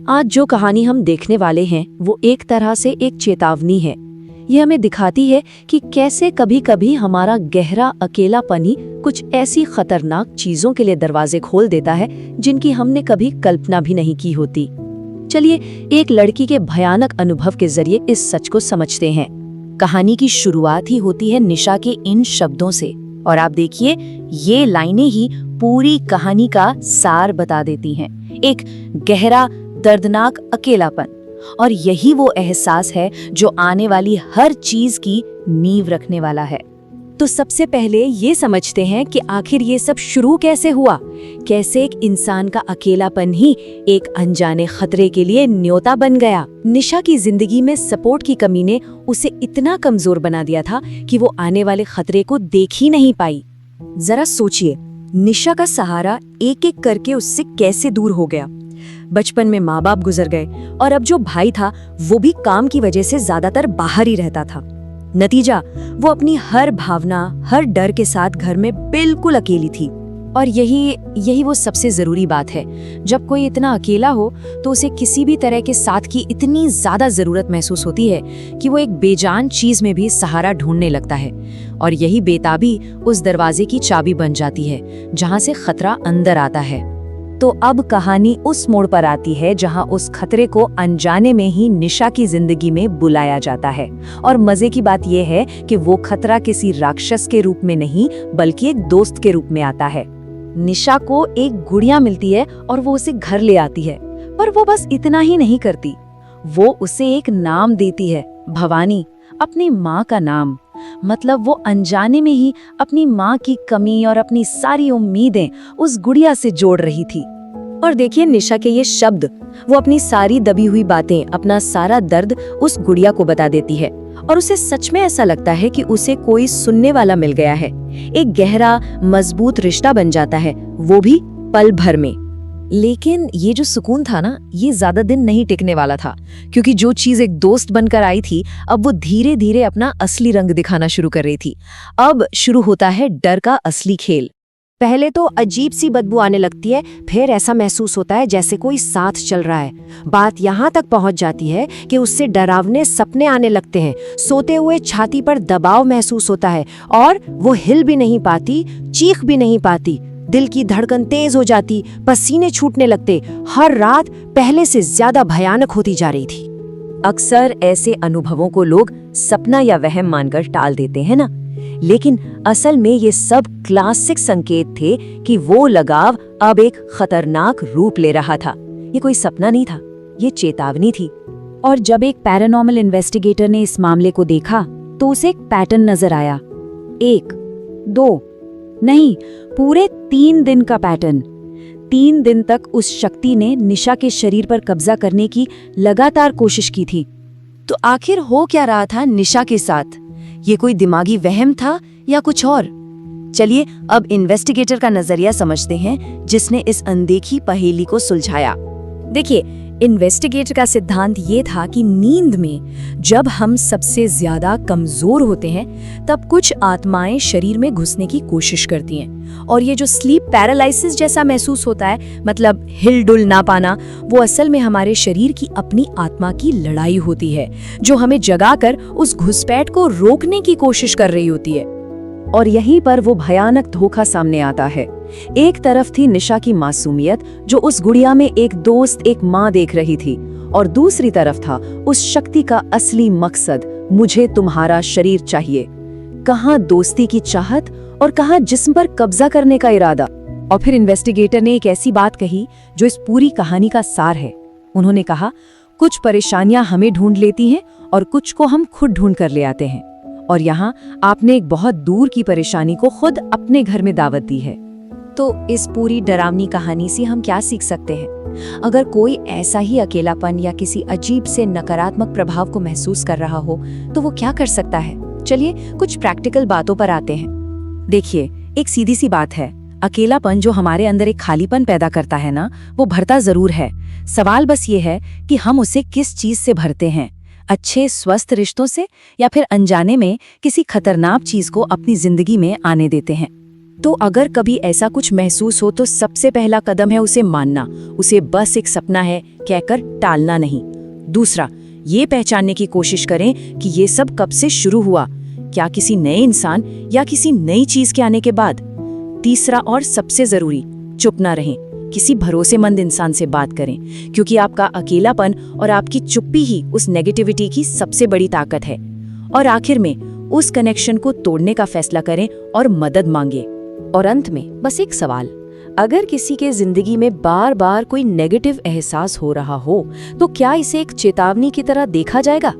आज जो कहानी हम देखने वाले हैं वो एक तरह से एक चेतावनी है। ये हमें दिखाती है कि कैसे कभी कभी हमारा गहरा अकेलापन ही कुछ ऐसी खतरनाक चीजों के लिए दरवाजे खोल देता है जिनकी हमने कभी कल्पना भी नहीं की होती। चलिए एक लड़की के भयानक अनुभव के जरिए इस सच को समझते हैं। कहानी की शुरुआत ही होती है निशा के इन शब्दों से, और आप देखिए ये लाइनें ही पूरी कहानी का सार बता देती हैं। एक गहरा दर्दनाक अकेलापन, और यही वो एहसास है जो आने वाली हर चीज की नींव रखने वाला है। तो सबसे पहले ये समझते हैं कि आखिर ये सब शुरू कैसे हुआ, कैसे एक इंसान का अकेलापन ही एक अनजाने खतरे के लिए न्योता बन गया। निशा की जिंदगी में सपोर्ट की कमी ने उसे इतना कमजोर बना दिया था कि वो आने वाले खतरे को देख ही नहीं पाई। जरा सोचिए, निशा का सहारा एक एक करके उससे कैसे दूर हो गया। बचपन में माँ बाप गुजर गए और अब जो भाई था वो भी काम की वजह से ज्यादातर बाहर ही रहता था। नतीजा, वो अपनी हर भावना, हर डर के साथ घर में बिल्कुल अकेली थी। और यही वो सबसे जरूरी बात है। जब कोई इतना अकेला हो तो उसे किसी भी तरह के साथ की इतनी ज्यादा जरूरत महसूस होती है कि वो एक बेजान चीज में भी सहारा ढूंढने लगता है। और यही बेताबी उस दरवाजे की चाबी बन जाती है जहां से खतरा अंदर आता है। तो अब कहानी उस मोड़ पर आती है जहां उस खतरे को अनजाने में ही निशा की जिंदगी में बुलाया जाता है। और मजे की बात यह है कि वो खतरा किसी राक्षस के रूप में नहीं बल्कि एक दोस्त के रूप में आता है। निशा को एक गुड़िया मिलती है और वो उसे घर ले आती है, पर वो बस इतना ही नहीं करती, वो उसे एक नाम देती है, भवानी, अपनी माँ का नाम। मतलब वो अनजाने में ही अपनी माँ की कमी और अपनी सारी उम्मीदें उस गुड़िया से जोड़ रही थी। और देखिए निशा के ये शब्द, वो अपनी सारी दबी हुई बातें, अपना सारा दर्द उस गुड़िया को बता देती है। और उसे सच में ऐसा लगता है कि उसे कोई सुनने वाला मिल गया है। एक गहरा मजबूत रिश्ता बन जाता है, वो भी पल भर में। लेकिन ये जो सुकून था ना, ये ज्यादा दिन नहीं टिकने वाला था, क्योंकि जो चीज एक दोस्त बनकर आई थी अब वो धीरे धीरे अपना असली रंग दिखाना शुरू कर रही थी। अब शुरू होता है डर का असली खेल। पहले तो अजीब सी बदबू आने लगती है, फिर ऐसा महसूस होता है जैसे कोई साथ चल रहा है। बात यहाँ तक पहुँच जाती है कि उससे डरावने सपने आने लगते हैं। सोते हुए छाती पर दबाव महसूस होता है और वो हिल भी नहीं पाती, चीख भी नहीं पाती। दिल की धड़कन तेज हो जाती, पसीने छूटने लगते। हर रात पहले से ज्यादा भयानक होती जा रही थी। अक्सर ऐसे अनुभवों को लोग सपना या वहम मानकर टाल देते हैं ना, लेकिन असल में ये सब क्लासिक संकेत थे कि वो लगाव अब एक खतरनाक रूप ले रहा था। ये कोई सपना नहीं था, ये चेतावनी थी। और जब एक पैरानॉर्मल इन्वेस्टिगेटर ने इस मामले को देखा तो उसे एक पैटर्न नजर आया। 1, 2 नहीं, पूरे 3 दिन का पैटर्न। 3 दिन तक उस शक्ति ने निशा के शरीर पर कब्जा करने की लगातार कोशिश की थी। तो आखिर हो क्या रहा था निशा के साथ? ये कोई दिमागी वहम था या कुछ और? चलिए अब इन्वेस्टिगेटर का नजरिया समझते हैं जिसने इस अनदेखी पहेली को सुलझाया। देखिए, इन्वेस्टिगेटर का सिद्धांत ये था कि नींद में जब हम सबसे ज्यादा कमजोर होते हैं तब कुछ आत्माएं शरीर में घुसने की कोशिश करती हैं। और ये जो स्लीप पैरालिसिस जैसा महसूस होता है, मतलब हिल डुल ना पाना, वो असल में हमारे शरीर की अपनी आत्मा की लड़ाई होती है जो हमें जगाकर उस घुसपैठ को रोकने की कोशिश कर रही होती है। और यहीं पर वो भयानक धोखा सामने आता है। एक तरफ थी निशा की मासूमियत जो उस गुड़िया में एक दोस्त, एक माँ देख रही थी, और दूसरी तरफ था उस शक्ति का असली मकसद, मुझे तुम्हारा शरीर चाहिए। कहाँ दोस्ती की चाहत और कहाँ जिस्म पर कब्जा करने का इरादा। और फिर इन्वेस्टिगेटर ने एक ऐसी बात कही जो इस पूरी कहानी का सार है। उन्होंने कहा, कुछ परेशानियां हमें ढूंढ लेती हैं और कुछ को हम खुद ढूंढ कर ले आते हैं। और यहाँ आपने एक बहुत दूर की परेशानी को खुद अपने घर में दावत दी है। तो इस पूरी डरावनी कहानी से हम क्या सीख सकते हैं? अगर कोई ऐसा ही अकेलापन या किसी अजीब से नकारात्मक प्रभाव को महसूस कर रहा हो तो वो क्या कर सकता है? चलिए कुछ प्रैक्टिकल बातों पर आते हैं। देखिए, एक सीधी सी बात है, अकेलापन जो हमारे अंदर एक खालीपन पैदा करता है ना, वो भरता जरूर है। सवाल बस ये है कि हम उसे किस चीज से भरते हैं, अच्छे स्वस्थ रिश्तों से या फिर अनजाने में किसी खतरनाक चीज को अपनी जिंदगी में आने देते हैं। तो अगर कभी ऐसा कुछ महसूस हो तो सबसे पहला कदम है उसे मानना, उसे बस एक सपना है कहकर टालना नहीं। दूसरा, ये पहचानने की कोशिश करें कि ये सब कब से शुरू हुआ, क्या किसी नए इंसान या किसी नई चीज के आने के बाद। तीसरा और सबसे जरूरी, चुप ना रहें, किसी भरोसेमंद इंसान से बात करें, क्योंकि आपका अकेलापन और आपकी चुप्पी ही उस नेगेटिविटी की सबसे बड़ी ताकत है। और आखिर में उस कनेक्शन को तोड़ने का फैसला करें और मदद मांगे। और अंत में बस एक सवाल, अगर किसी के जिंदगी में बार बार कोई नेगेटिव एहसास हो रहा हो तो क्या इसे एक चेतावनी की तरह देखा जाएगा?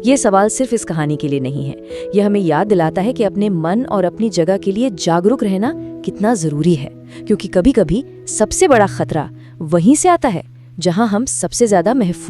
ये सवाल सिर्फ इस कहानी के लिए नहीं है, यह हमें याद दिलाता है कि अपने मन और अपनी जगह के लिए जागरूक रहना कितना जरूरी है, क्योंकि कभी कभी सबसे बड़ा खतरा वहीं से आता है जहां हम सबसे ज्यादा महफूज